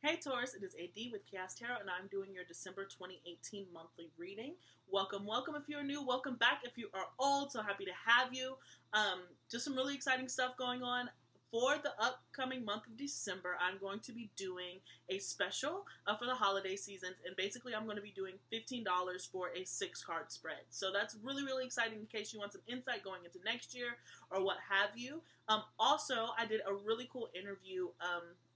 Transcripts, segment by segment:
Hey Taurus, it is AD with kayxztarot, and I'm doing your December 2018 monthly reading. Welcome, welcome if you're new. Welcome back if you are old. So happy to have you. Just some really exciting stuff going on. For the upcoming month of December, I'm going to be doing a special for the holiday seasons, and basically I'm going to be doing $15 for a 6-card spread. So that's really, really exciting in case you want some insight going into next year or what have you. Also, I did a really cool interview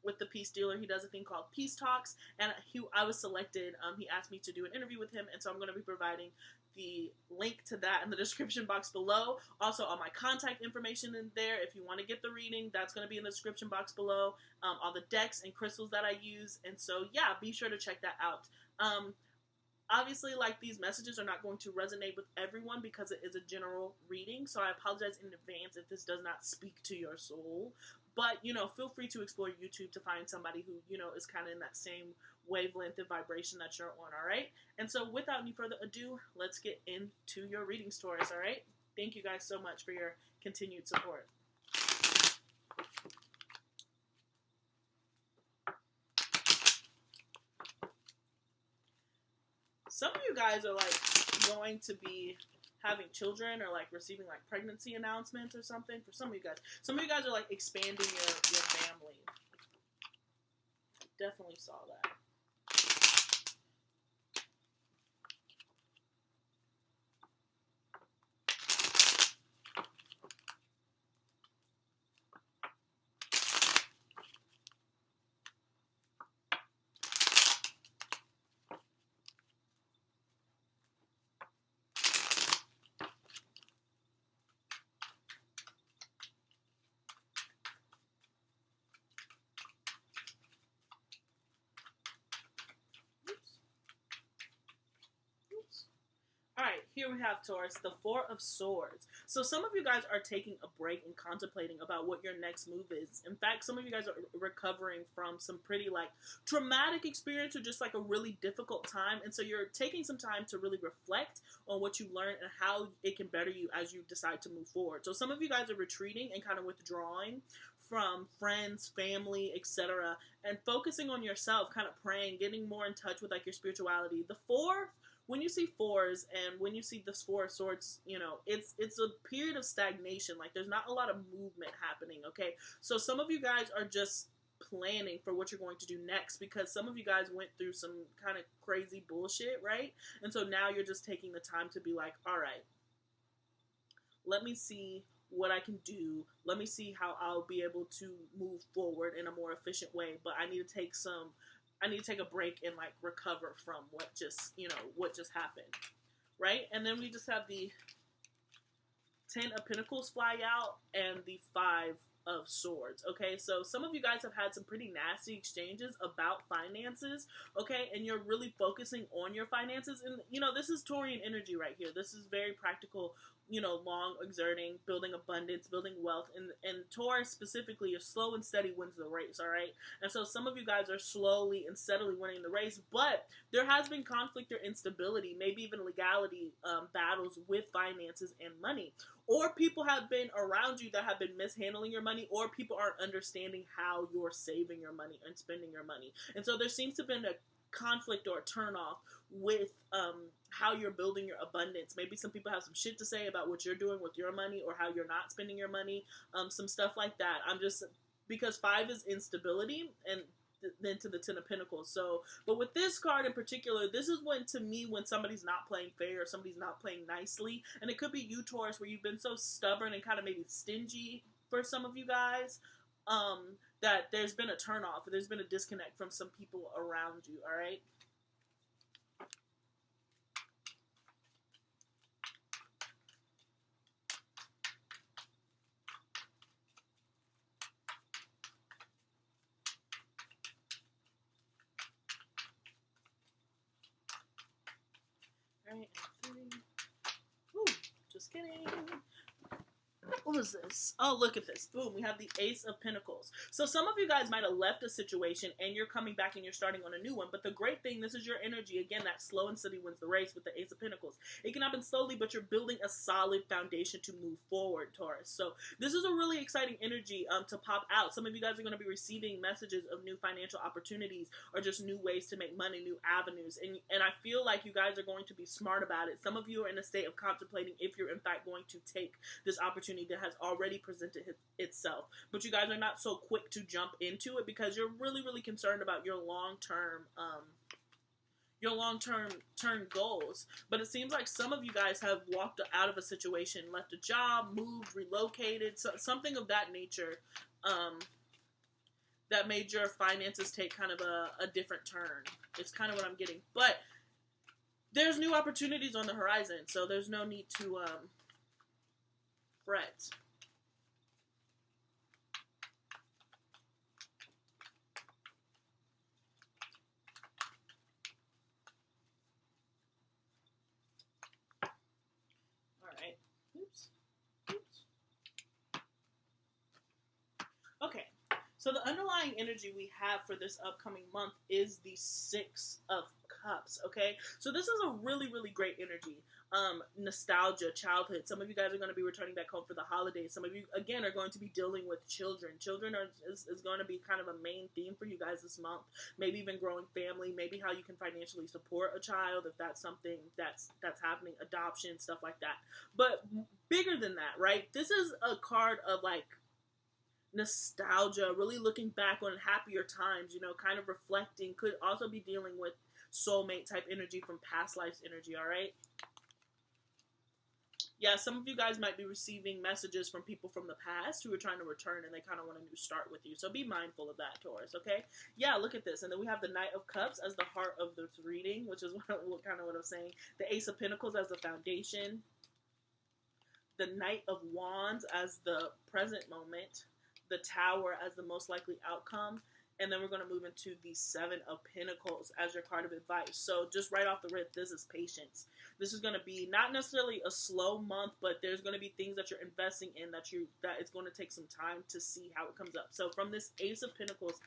with the peace dealer. He does a thing called Peace Talks, and I was selected. He asked me to do an interview with him, and so I'm going to be providing the link to that in the description box below. Also, all my contact information in there. If you want to get the reading, that's going to be in the description box below. All the decks and crystals that I use, and so yeah, be sure to check that out. Obviously, like, these messages are not going to resonate with everyone because it is a general reading, so I apologize in advance if this does not speak to your soul. But, feel free to explore YouTube to find somebody who, is kind of in that same wavelength and vibration that you're on, all right? And so without any further ado, let's get into your reading stories, all right? Thank you guys so much for your continued support. Some of you guys are, going to be having children or, receiving, pregnancy announcements or something. For some of you guys are, expanding your family. Definitely saw that. Alright, here we have Taurus, the Four of Swords. So some of you guys are taking a break and contemplating about what your next move is. In fact, some of you guys are recovering from some pretty, traumatic experience or just, a really difficult time. And so you're taking some time to really reflect on what you've learned and how it can better you as you decide to move forward. So some of you guys are retreating and kind of withdrawing from friends, family, etc., and focusing on yourself, kind of praying, getting more in touch with, your spirituality. The four... When you see fours and when you see this Four of Swords, it's a period of stagnation. There's not a lot of movement happening, okay? So some of you guys are just planning for what you're going to do next because some of you guys went through some kind of crazy bullshit, right? And so now you're just taking the time to be like, all right, let me see what I can do. Let me see how I'll be able to move forward in a more efficient way, but I need to take a break and recover from what just happened, right? And then we just have the 10 of Pentacles fly out and the 5 of Swords, okay? So some of you guys have had some pretty nasty exchanges about finances, okay? And you're really focusing on your finances. And, this is Taurian energy right here. This is very practical, long exerting, building abundance, building wealth. And Taurus specifically, is slow and steady wins the race, all right? And so some of you guys are slowly and steadily winning the race, but there has been conflict or instability, maybe even legality battles with finances and money. Or people have been around you that have been mishandling your money, or people aren't understanding how you're saving your money and spending your money. And so there seems to have been a conflict or a turnoff with how you're building your abundance. Maybe some people have some shit to say about what you're doing with your money or how you're not spending your money, some stuff like that. Because 5 is instability, and then to the 10 of Pentacles. So, but with this card in particular, this is when somebody's not playing fair or somebody's not playing nicely. And it could be you, Taurus, where you've been so stubborn and kind of maybe stingy for some of you guys, that there's been a turnoff, there's been a disconnect from some people around you, all right? Alright, and 3. Ooh, just kidding. What was this? Oh, look at this. Boom, we have the Ace of Pentacles. So some of you guys might have left a situation and you're coming back and you're starting on a new one. But the great thing, this is your energy. Again, that slow and steady wins the race with the Ace of Pentacles. It can happen slowly, but you're building a solid foundation to move forward, Taurus. So this is a really exciting energy to pop out. Some of you guys are going to be receiving messages of new financial opportunities or just new ways to make money, new avenues. And I feel like you guys are going to be smart about it. Some of you are in a state of contemplating if you're in fact going to take this opportunity that has already presented itself. But you guys are not so quick to jump into it because you're really, really concerned about your long-term goals. But it seems like some of you guys have walked out of a situation, left a job, moved, relocated, something of that nature, that made your finances take kind of a different turn. It's kind of what I'm getting. But there's new opportunities on the horizon, so there's no need to fret. Okay, so the underlying energy we have for this upcoming month is the Six of Cups, okay? So this is a really, really great energy. Nostalgia, childhood. Some of you guys are going to be returning back home for the holidays. Some of you, again, are going to be dealing with children. Children is going to be kind of a main theme for you guys this month. Maybe even growing family. Maybe how you can financially support a child if that's something that's happening. Adoption, stuff like that. But bigger than that, right? This is a card of like nostalgia, really looking back on happier times, you know, kind of reflecting. Could also be dealing with soulmate type energy from past lives energy, all right? Yeah, some of you guys might be receiving messages from people from the past who are trying to return and they kind of want a new start with you. So be mindful of that, Taurus, okay? Yeah, look at this. And then we have the Knight of Cups as the heart of this reading, which is kind of what I'm saying. The Ace of Pentacles as the foundation. The Knight of Wands as the present moment. The Tower as the most likely outcome. And then we're going to move into the Seven of Pentacles as your card of advice. So just right off the rip, this is patience. This is going to be not necessarily a slow month, but there's going to be things that you're investing in that it's going to take some time to see how it comes up. So from this Ace of Pentacles,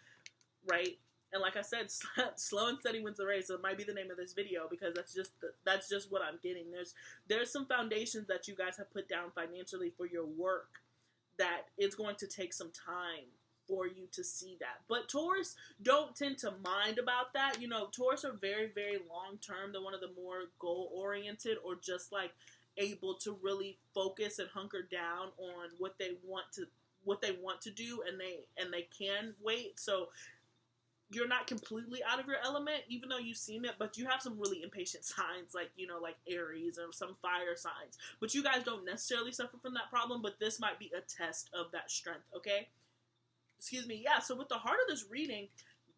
right? And like I said, slow and steady wins the race. So it might be the name of this video because that's just what I'm getting. There's some foundations that you guys have put down financially for your work that it's going to take some time for you to see that. But Taurus don't tend to mind about that. You know, Taurus are very, very long term. They're one of the more goal oriented or just like able to really focus and hunker down on what they want to do, and they can wait. So you're not completely out of your element, even though you seem it, but you have some really impatient signs, like, you know, like Aries or some fire signs. But you guys don't necessarily suffer from that problem, but this might be a test of that strength, okay? Excuse me. Yeah, so with the heart of this reading,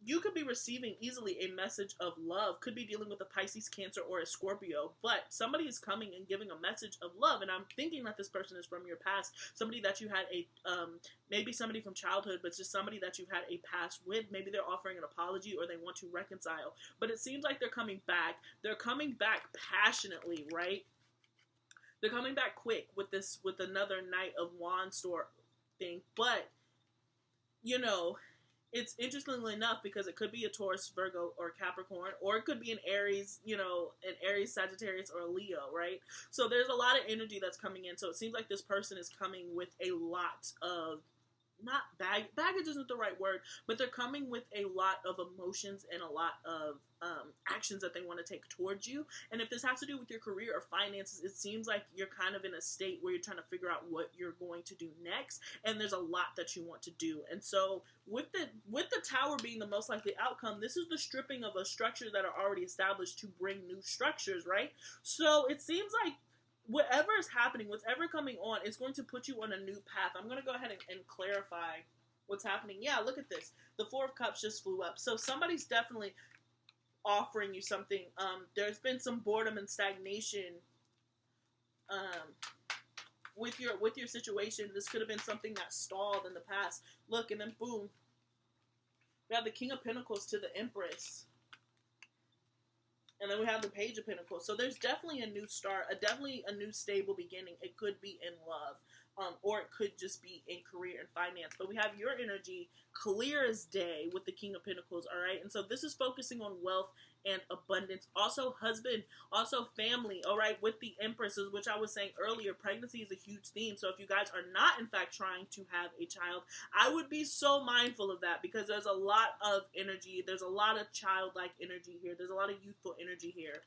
you could be receiving easily a message of love. Could be dealing with a Pisces, Cancer, or a Scorpio. But somebody is coming and giving a message of love. And I'm thinking that this person is from your past. Somebody that you had maybe somebody from childhood, but just somebody that you've had a past with. Maybe they're offering an apology or they want to reconcile. But it seems like they're coming back. They're coming back passionately, right? They're coming back quick with another Knight of Wands store thing. But, you know, it's interestingly enough because it could be a Taurus, Virgo, or Capricorn, or it could be an Aries, you know, an Aries, Sagittarius, or a Leo, right? So there's a lot of energy that's coming in. So it seems like this person is coming with a lot of, not baggage isn't the right word, but they're coming with a lot of emotions and a lot of actions that they want to take towards you. And if this has to do with your career or finances, it seems like you're kind of in a state where you're trying to figure out what you're going to do next, and there's a lot that you want to do. And so with the Tower being the most likely outcome, this is the stripping of a structure that are already established to bring new structures, right? So it seems like whatever is happening, whatever coming on, is going to put you on a new path. I'm going to go ahead and clarify what's happening. Yeah, look at this. The Four of Cups just flew up. So somebody's definitely offering you something. There's been some boredom and stagnation with your situation. This could have been something that stalled in the past. Look, and then boom. We have the King of Pentacles to the Empress. And then we have the Page of Pentacles. So there's definitely a new start, definitely a new stable beginning. It could be in love. or it could just be in career and finance. But we have your energy clear as day with the King of Pentacles, all right? And so this is focusing on wealth and abundance, also husband, also family, all right, with the Empresses, which I was saying earlier, pregnancy is a huge theme. So if you guys are not in fact trying to have a child, I would be so mindful of that, because there's a lot of energy, there's a lot of childlike energy here, there's a lot of youthful energy here.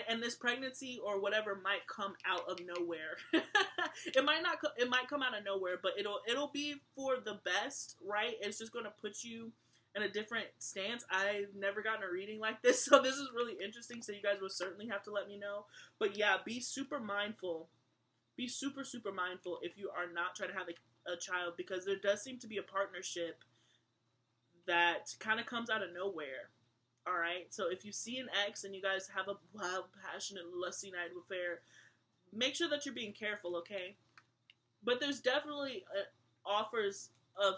And this pregnancy or whatever might come out of nowhere. It might come out of nowhere, but it'll be for the best, right? It's just going to put you in a different stance. I've never gotten a reading like this, so this is really interesting. So you guys will certainly have to let me know. But yeah, be super mindful. Be super, super mindful if you are not trying to have a child, because there does seem to be a partnership that kind of comes out of nowhere. All right, so if you see an ex and you guys have a wild, passionate, lusty night affair, make sure that you're being careful, okay? But there's definitely offers of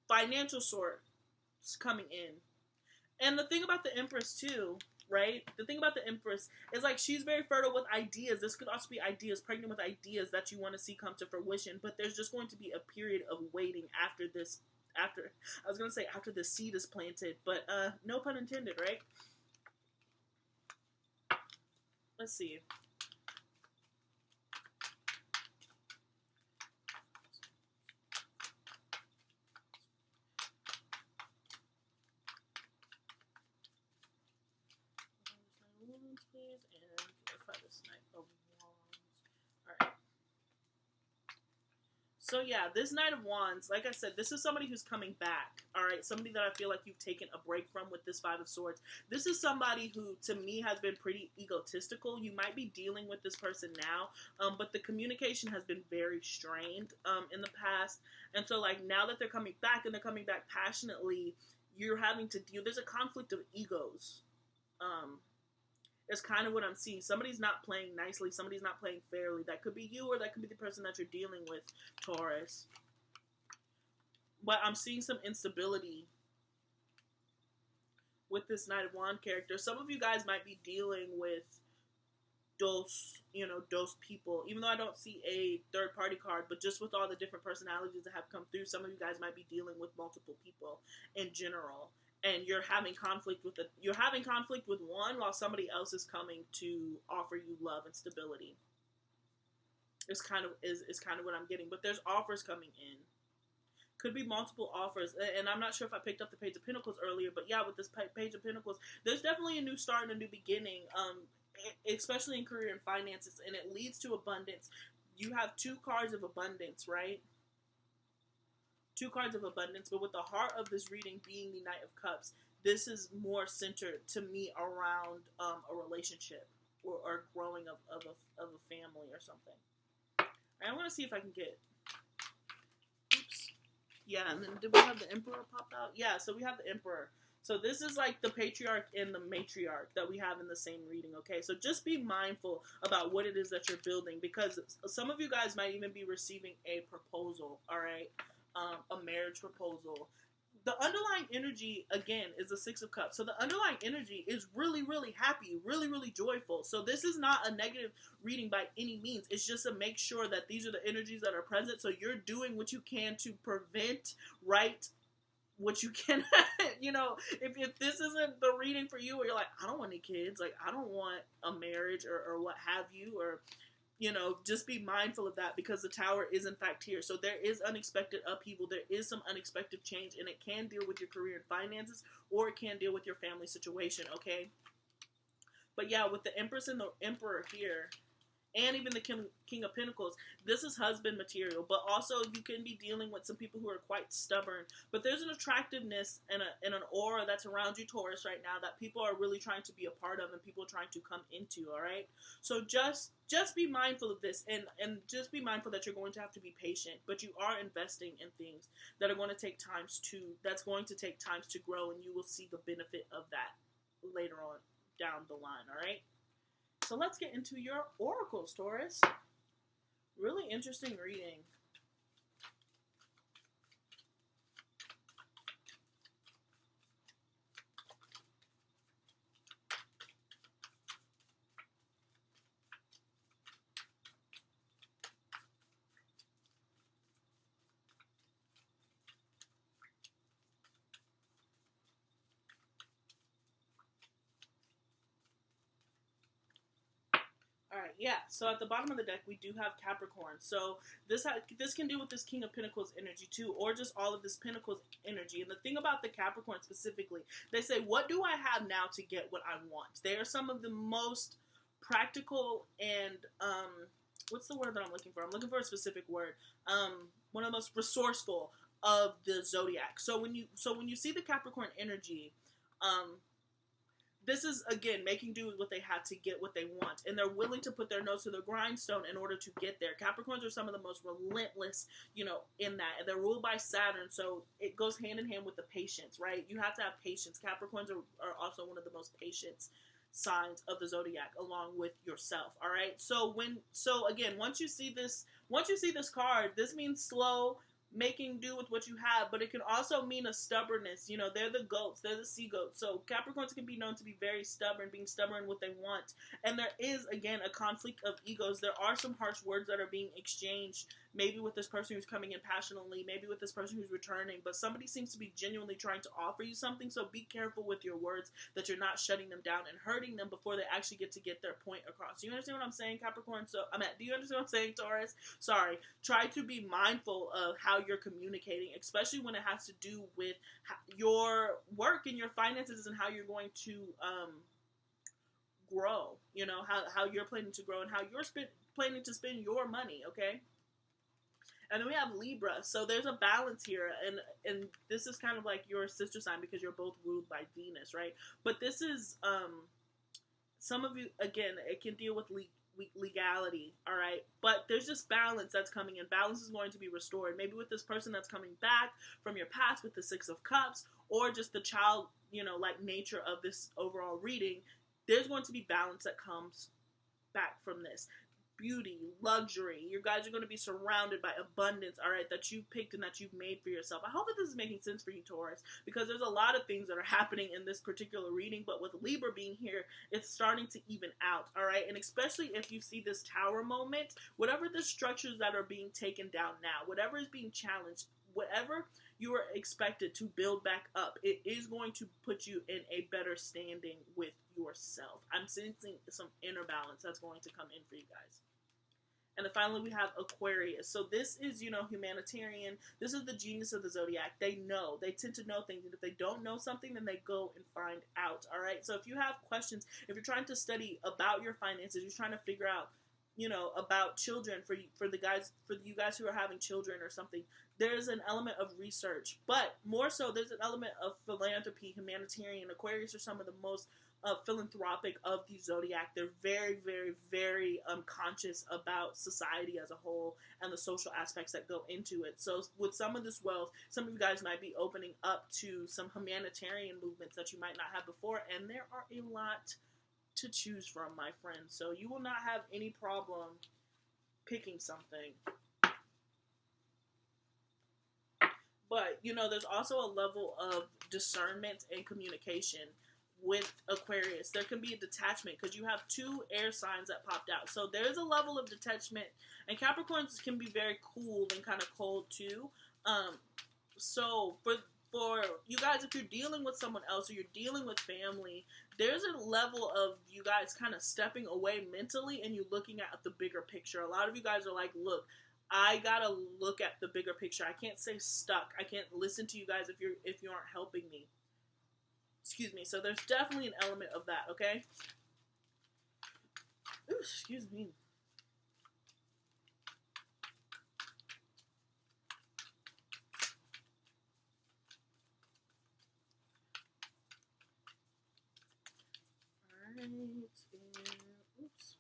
financial sorts coming in. And the thing about the Empress too, right? The thing about the Empress is, like, she's very fertile with ideas. This could also be ideas, pregnant with ideas that you want to see come to fruition. But there's just going to be a period of waiting after this. I was going to say after the seed is planted, but no pun intended, right? Let's see. Please, and clarify this Knight of Wands. All right. So yeah, this Knight of Wands, like I said, this is somebody who's coming back, all right? Somebody that I feel like you've taken a break from with this Five of Swords. This is somebody who, to me, has been pretty egotistical. You might be dealing with this person now, but the communication has been very strained in the past. And so, like, now that they're coming back, and they're coming back passionately, you're having to deal, there's a conflict of egos. It's kind of what I'm seeing. Somebody's not playing nicely. Somebody's not playing fairly. That could be you, or that could be the person that you're dealing with, Taurus. But I'm seeing some instability with this Knight of Wands character. Some of you guys might be dealing with those people. Even though I don't see a third-party card, but just with all the different personalities that have come through, some of you guys might be dealing with multiple people in general. And you're having conflict with one, while somebody else is coming to offer you love and stability. It's kind of what I'm getting. But there's offers coming in. Could be multiple offers. And I'm not sure if I picked up the Page of Pentacles earlier, but yeah, with this Page of Pentacles, there's definitely a new start and a new beginning, especially in career and finances, and it leads to abundance. You have two cards of abundance, right? Two cards of abundance, but with the heart of this reading being the Knight of Cups, this is more centered to me around a relationship or growing of a family or something. I want to see if I can get. Oops. Yeah, and then did we have the Emperor pop out? Yeah, so we have the Emperor. So this is like the patriarch and the matriarch that we have in the same reading, okay? So just be mindful about what it is that you're building, because some of you guys might even be receiving a proposal, all right? A marriage proposal. The underlying energy, again, is the Six of Cups. So the underlying energy is really, really happy, really, really joyful. So this is not a negative reading by any means. It's just to make sure that these are the energies that are present. So you're doing what you can to prevent, right, what you can, if this isn't the reading for you, where you're like, I don't want any kids, like, I don't want a marriage or what have you, or just be mindful of that, because the Tower is in fact here. So there is unexpected upheaval. There is some unexpected change, and it can deal with your career and finances, or it can deal with your family situation, okay? But yeah, with the Empress and the Emperor here, and even the King of Pentacles, this is husband material. But also, you can be dealing with some people who are quite stubborn. But there's an attractiveness and an aura that's around you, Taurus, right now, that people are really trying to be a part of, and people are trying to come into, all right? So just be mindful of this, and just be mindful that you're going to have to be patient. But you are investing in things that are going to take times to grow, and you will see the benefit of that later on down the line, all right? So let's get into your oracles, Taurus. Really interesting reading. yeah. So at the bottom of the deck, we do have Capricorn. So this can do with this King of Pentacles energy too, or just all of this Pentacles energy. And the thing about the Capricorn specifically, they say, what do I have now to get what I want? They are some of the most practical and, what's the word that I'm looking for? I'm looking for a specific word. One of the most resourceful of the zodiac. So when you see the Capricorn energy, this is, again, making do with what they have to get what they want. And they're willing to put their nose to the grindstone in order to get there. Capricorns are some of the most relentless, in that. And they're ruled by Saturn, so it goes hand in hand with the patience, right? You have to have patience. Capricorns are also one of the most patient signs of the zodiac, along with yourself, all right? So again, once you see this card, this means slow, making do with what you have, but it can also mean a stubbornness. They're the goats, they're the sea goats. So Capricorns can be known to be very stubborn, being stubborn in what they want. And there is, again, a conflict of egos. There are some harsh words that are being exchanged, maybe with this person who's coming in passionately, maybe with this person who's returning, but somebody seems to be genuinely trying to offer you something. So be careful with your words, that you're not shutting them down and hurting them before they actually get their point across. Do you understand what I'm saying, Capricorn? Do you understand what I'm saying, Taurus? Sorry. Try to be mindful of how you're communicating, especially when it has to do with your work and your finances and how you're going to grow. How you're planning to grow and how you're planning to spend your money, okay? And then we have Libra. So there's a balance here, and this is kind of like your sister sign because you're both ruled by Venus, right? But this is, some of you, again, it can deal with legality, all right? But there's just balance that's coming in. Balance is going to be restored. Maybe with this person that's coming back from your past with the Six of Cups, or just the child, like nature of this overall reading, there's going to be balance that comes back from this. Beauty, luxury. You guys are going to be surrounded by abundance, all right, that you've picked and that you've made for yourself. I hope that this is making sense for you, Taurus, because there's a lot of things that are happening in this particular reading, but with Libra being here, it's starting to even out, all right? And especially if you see this Tower moment, whatever the structures that are being taken down now, whatever is being challenged, whatever you are expected to build back up, it is going to put you in a better standing with yourself. I'm sensing some inner balance that's going to come in for you guys. And then finally, we have Aquarius. So this is, humanitarian. This is the genius of the zodiac. They know. They tend to know things. And if they don't know something, then they go and find out. All right. So if you have questions, if you're trying to study about your finances, you're trying to figure out, about children for you guys who are having children or something, there's an element of research. But more so, there's an element of philanthropy, humanitarian. Aquarius are some of the most philanthropic of the zodiac. They're very, very, very conscious about society as a whole and the social aspects that go into it. So with some of this wealth, some of you guys might be opening up to some humanitarian movements that you might not have before, and there are a lot to choose from, my friends. So you will not have any problem picking something. But, there's also a level of discernment and communication with Aquarius. There can be a detachment because you have two air signs that popped out. So there's a level of detachment, and Capricorns can be very cool and kind of cold too. So for you guys, if you're dealing with someone else or you're dealing with family, there's a level of you guys kind of stepping away mentally and you looking at the bigger picture. A lot of you guys are like, look, I gotta look at the bigger picture. I can't stay stuck. I can't listen to you guys if you aren't helping me. Excuse me. So there's definitely an element of that, okay? Ooh, excuse me. Alright, and oops.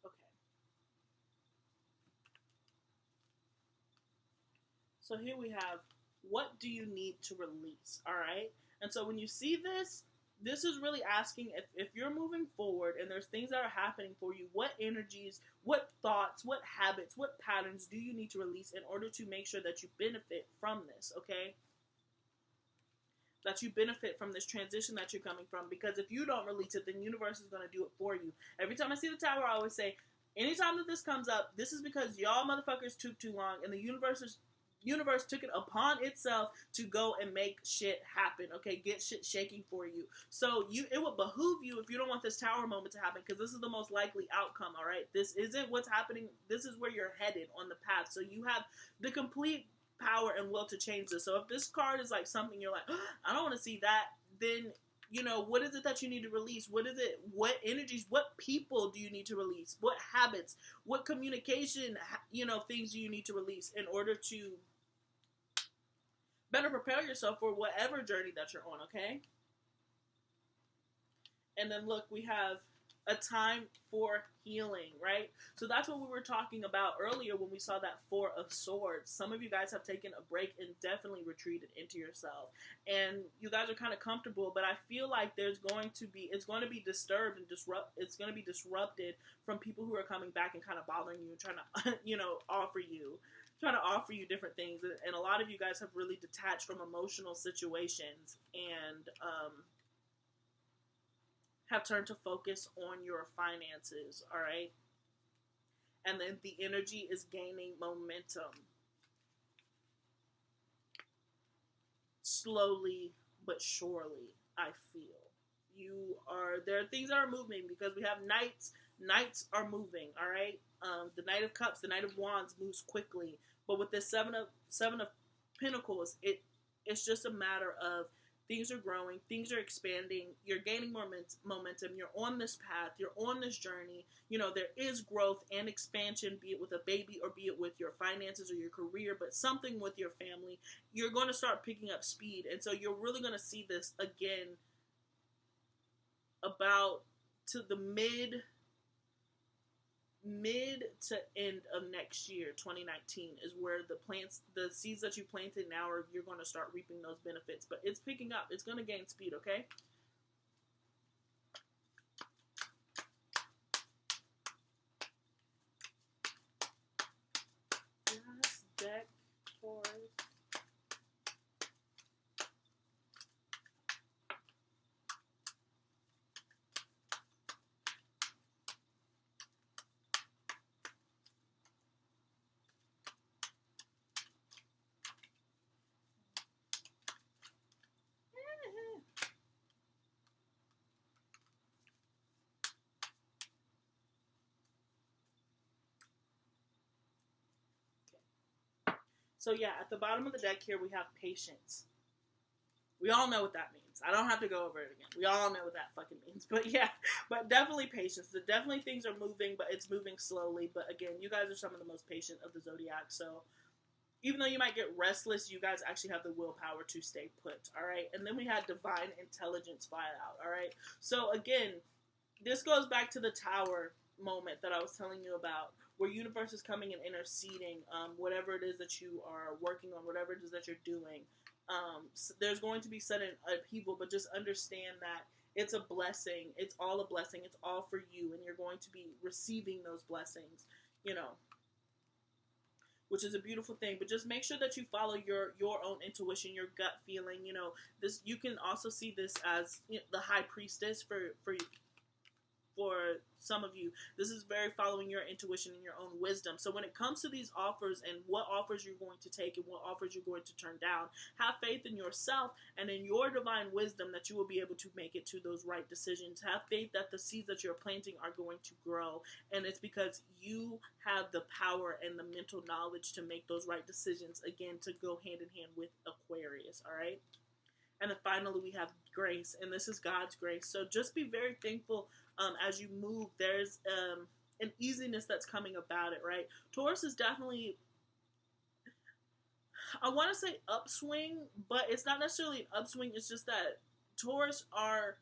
Okay. So here we have, what do you need to release, all right? And so when you see this, this is really asking if you're moving forward and there's things that are happening for you, what energies, what thoughts, what habits, what patterns do you need to release in order to make sure that you benefit from this, okay? That you benefit from this transition that you're coming from. Because if you don't release it, then the universe is going to do it for you. Every time I see the Tower, I always say, anytime that this comes up, this is because y'all motherfuckers took too long and the universe is universe took it upon itself to go and make shit happen, okay? Get shit shaking for you. So it would behoove you, if you don't want this tower moment to happen, because this is the most likely outcome, all right? This isn't what's happening. This is where you're headed on the path. So you have the complete power and will to change this. So if this card is like something you're like, oh, I don't want to see that, then you know, what is it that you need to release? What is it? What energies, what people do you need to release? What habits, what communication, you know, things do you need to release in order to better prepare yourself for whatever journey that you're on, okay? And then look, we have a time for healing, right? So that's what we were talking about earlier when we saw that Four of Swords. Some of you guys have taken a break and definitely retreated into yourself. And you guys are kind of comfortable, but I feel like it's going to be disturbed and it's going to be disrupted from people who are coming back and kind of bothering you and trying to, you know, offer you different things. And a lot of you guys have really detached from emotional situations and, have turned to focus on your finances, all right? And then the energy is gaining momentum. Slowly but surely, I feel. There are things that are moving because we have knights. Knights are moving, all right? The Knight of Cups, the Knight of Wands moves quickly. But with this Seven of Pentacles, it's just a matter of things are growing, things are expanding, you're gaining more momentum, you're on this path, you're on this journey, you know, there is growth and expansion, be it with a baby or be it with your finances or your career, but something with your family, you're going to start picking up speed, and so you're really going to see this again about to the mid to end of next year, 2019, is where the seeds that you planted now, you're going to start reaping those benefits. But it's picking up. It's going to gain speed, okay? Last deck for So yeah, at the bottom of the deck here, we have patience. We all know what that means. I don't have to go over it again. We all know what that fucking means. But yeah, but definitely patience. Definitely things are moving, but it's moving slowly. But again, you guys are some of the most patient of the Zodiac. So even though you might get restless, you guys actually have the willpower to stay put. All right. And then we had divine intelligence fly out. All right. So again, this goes back to the tower moment that I was telling you about, where universe is coming and interceding, whatever it is that you are working on, whatever it is that you're doing. There's going to be sudden upheaval, but just understand that it's a blessing. It's all a blessing. It's all for you, and you're going to be receiving those blessings, you know, which is a beautiful thing. But just make sure that you follow your own intuition, your gut feeling. You know, this, you can also see this as, you know, the High Priestess for some of you. This is very following your intuition and your own wisdom. So when it comes to these offers and what offers you're going to take and what offers you're going to turn down, have faith in yourself and in your divine wisdom that you will be able to make it to those right decisions. Have faith that the seeds that you're planting are going to grow, and it's because you have the power and the mental knowledge to make those right decisions, again, to go hand in hand with Aquarius, all right? And then finally we have grace, and this is God's grace. So just be very thankful as you move. There's an easiness that's coming about it, right? Taurus is definitely, I want to say upswing, but it's not necessarily an upswing. It's just that Taurus are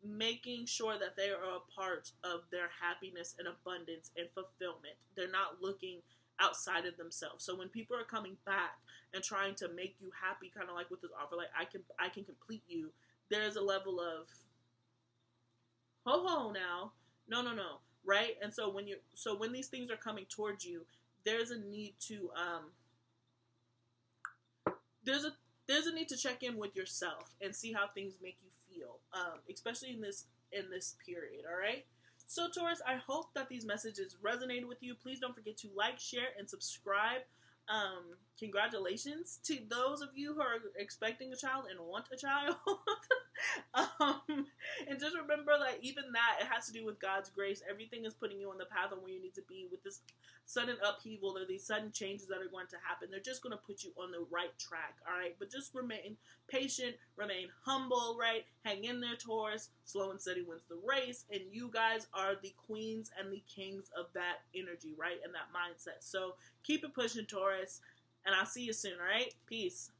making sure that they are a part of their happiness and abundance and fulfillment. They're not looking outside of themselves. So when people are coming back and trying to make you happy, kind of like with this offer, like I can complete you, there's a level of ho now, no, right? And so when these things are coming towards you, there's a need to there's a need to check in with yourself and see how things make you feel, especially in this period. All right. So Taurus, I hope that these messages resonated with you. Please don't forget to like, share, and subscribe. congratulations to those of you who are expecting a child and want a child. And just remember that even that, it has to do with God's grace. Everything is putting you on the path of where you need to be. With this sudden upheaval or these sudden changes that are going to happen, they're just going to put you on the right track, all right? But just remain patient, remain humble, right? Hang in there, Taurus. Slow and steady wins the race, and you guys are the queens and the kings of that energy, right? And that mindset. So keep it pushing, Taurus, and I'll see you soon, all right? Peace.